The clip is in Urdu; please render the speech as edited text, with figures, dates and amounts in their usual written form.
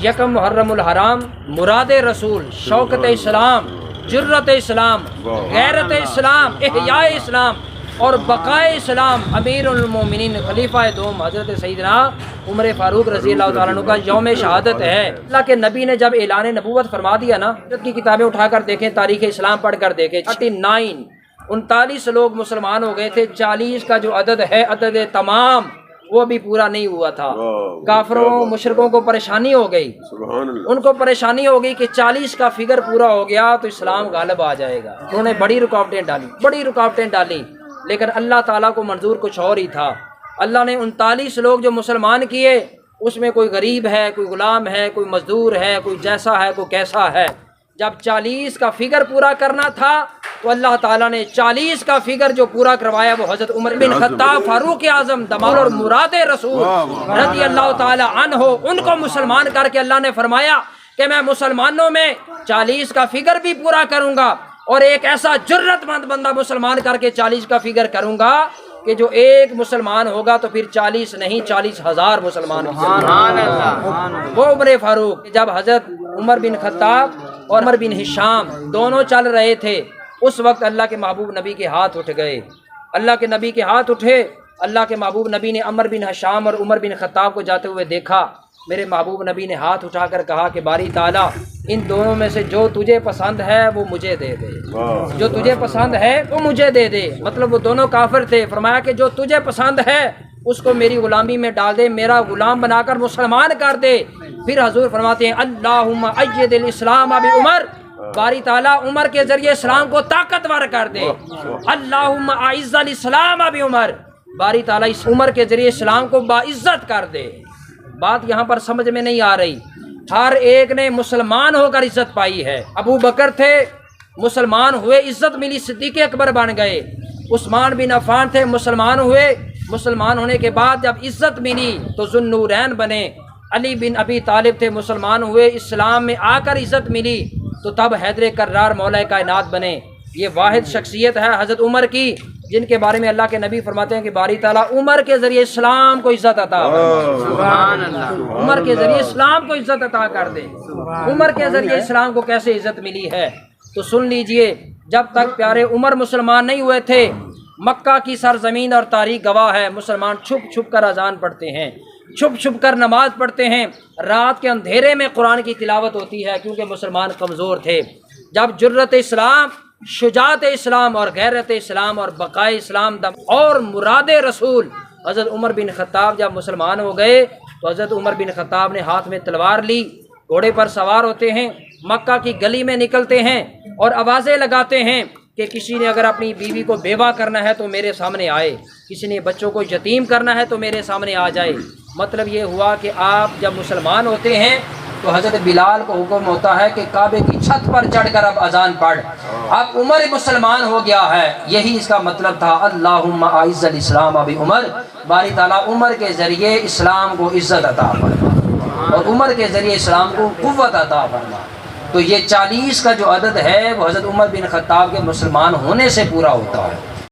یکم محرم الحرام، مراد رسول، شوکت اسلام، جرت اسلام، غیرت اسلام، احیاء اسلام اور بقائے اسلام، امیر المومنین خلیفہ دوم حضرت سیدنا عمر فاروق رضی اللہ تعالیٰ عنہ کا یوم شہادت ہے۔ اللہ کے نبی نے جب اعلان نبوت فرما دیا نا، حضرت کی کتابیں اٹھا کر دیکھیں، تاریخ اسلام پڑھ کر دیکھیں، 39 لوگ مسلمان ہو گئے تھے، 40 کا جو عدد ہے عدد تمام وہ بھی پورا نہیں ہوا تھا۔ کافروں مشرکوں کو پریشانی ہو گئی، ان کو پریشانی ہو گئی کہ 40 کا فگر پورا ہو گیا تو اسلام غالب آ جائے گا۔ انہوں نے بڑی رکاوٹیں ڈالی، لیکن اللہ تعالیٰ کو منظور کچھ اور ہی تھا۔ اللہ نے 39 لوگ جو مسلمان کیے، اس میں کوئی غریب ہے، کوئی غلام ہے، کوئی مزدور ہے، کوئی جیسا ہے، کوئی کیسا ہے۔ جب 40 کا فگر پورا کرنا تھا تو اللہ تعالیٰ نے 40 کا فگر جو پورا کروایا وہ حضرت عمر بن خطاب فاروق اعظم دمال اور مراد رسول رضی اللہ تعالیٰ عنہ، ان کو مسلمان کر کے اللہ نے فرمایا کہ میں مسلمانوں میں 40 کا فگر بھی پورا کروں گا، اور ایک ایسا جرت مند بندہ مسلمان کر کے 40 کا فگر کروں گا کہ جو ایک مسلمان ہوگا تو پھر 40 نہیں 40,000 مسلمان وہ عمر فاروق۔ جب حضرت عمر بن خطاب اور عمر بن ہشام دونوں چل رہے تھے، اس وقت اللہ کے محبوب نبی کے ہاتھ اٹھ گئے، اللہ کے نبی کے ہاتھ اٹھے۔ اللہ کے محبوب نبی نے عمر بن ہشام اور عمر بن خطاب کو جاتے ہوئے دیکھا، میرے محبوب نبی نے ہاتھ اٹھا کر کہا کہ باری تعالیٰ ان دونوں میں سے جو تجھے پسند ہے وہ مجھے دے دے، جو تجھے پسند ہے وہ مجھے دے دے۔ مطلب وہ دونوں کافر تھے، فرمایا کہ جو تجھے پسند ہے اس کو میری غلامی میں ڈال دے، میرا غلام بنا کر مسلمان کر دے۔ پھر حضور فرماتے ہیں اللہم اید الاسلام بعمر، باری تعالیٰ عمر کے ذریعے اسلام کو طاقتور کر دے۔ اللہم اعز الاسلام بعمر، باری تعالیٰ اس عمر کے ذریعے اسلام کو باعزت کر دے۔ بات یہاں پر سمجھ میں نہیں آ رہی، ہر ایک نے مسلمان ہو کر عزت پائی ہے۔ ابو بکر تھے، مسلمان ہوئے، عزت ملی، صدیق اکبر بن گئے۔ عثمان بن عفان تھے، مسلمان ہوئے، مسلمان ہونے کے بعد جب عزت ملی تو ذو النورین بنے۔ علی بن ابی طالب تھے، مسلمان ہوئے، اسلام میں آ کر عزت ملی تو تب حیدر کرار مولا کائنات بنے۔ یہ واحد شخصیت ہے حضرت عمر کی، جن کے بارے میں اللہ کے نبی فرماتے ہیں کہ باری تعالیٰ عمر کے ذریعے اسلام کو عزت عطا سبحان اللہ، عمر کے ذریعے اسلام کو عزت عطا کر دے۔ عمر کے ذریعے اسلام کو کیسے عزت ملی ہے تو سن لیجئے، جب تک پیارے عمر مسلمان نہیں ہوئے تھے، مکہ کی سرزمین اور تاریخ گواہ ہے، مسلمان چھپ چھپ کر اذان پڑھتے ہیں، چھپ چھپ کر نماز پڑھتے ہیں، رات کے اندھیرے میں قرآن کی تلاوت ہوتی ہے، کیونکہ مسلمان کمزور تھے۔ جب جرت اسلام، شجاعت اسلام اور غیرت اسلام اور بقائے اسلام اور مراد رسول حضرت عمر بن خطاب جب مسلمان ہو گئے تو حضرت عمر بن خطاب نے ہاتھ میں تلوار لی، گھوڑے پر سوار ہوتے ہیں، مکہ کی گلی میں نکلتے ہیں اور آوازیں لگاتے ہیں کہ کسی نے اگر اپنی بیوی کو بیوہ کرنا ہے تو میرے سامنے آئے، کسی نے بچوں کو یتیم کرنا ہے تو میرے سامنے آ جائے۔ مطلب یہ ہوا کہ آپ جب مسلمان ہوتے ہیں تو حضرت بلال کو حکم ہوتا ہے کہ کعبے کی چھت پر چڑھ کر اب اذان پڑھ، اب عمر مسلمان ہو گیا ہے۔ یہی اس کا مطلب تھا اللہم اعز الاسلام بعمر، باری تعالیٰ عمر کے ذریعے اسلام کو عزت عطا فرما اور عمر کے ذریعے اسلام کو قوت عطا فرما۔ تو یہ 40 کا جو عدد ہے وہ حضرت عمر بن خطاب کے مسلمان ہونے سے پورا ہوتا ہے۔